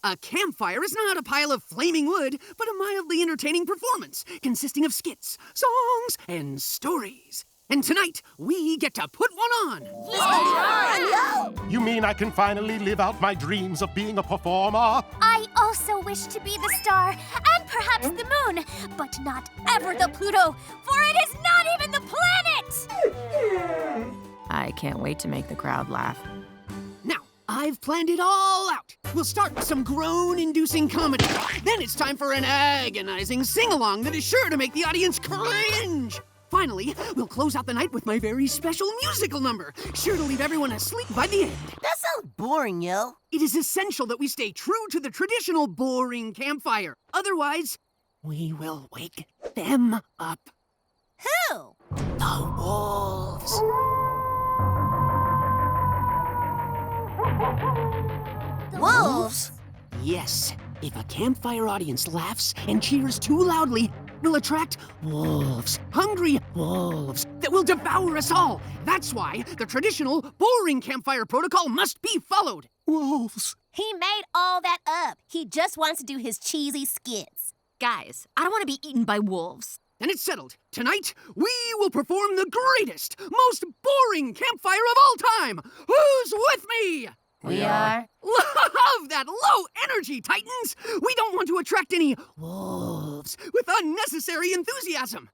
A campfire is not a pile of flaming wood, but a mildly entertaining performance consisting of skits, songs, and stories. And tonight, we get to put one on. Yeah! You mean I can finally live out my dreams of being a performer? I also wish to be the star, and perhaps the moon, but not ever the Pluto, for it is not even the planet! I can't wait to make the crowd laugh. Now, I've planned it all out. We'll start with some groan-inducing comedy. Then it's time for an agonizing sing-along that is sure to make the audience cringe. Finally, we'll close out the night with my very special musical number, sure to leave everyone asleep by the end. That sounds boring, yo. It is essential that we stay true to the traditional boring campfire. Otherwise, we will wake them up. Who? The wolves. Wolves? Yes. If a campfire audience laughs and cheers too loudly, will attract wolves, hungry wolves that will devour us all. That's why the traditional, boring campfire protocol must be followed. Wolves. He made all that up. He just wants to do his cheesy skits. Guys, I don't want to be eaten by wolves. Then it's settled. Tonight, we will perform the greatest, most boring campfire of all time. Who's with me? We are. Love that low energy, Titans! We don't want to attract any wolves with unnecessary enthusiasm.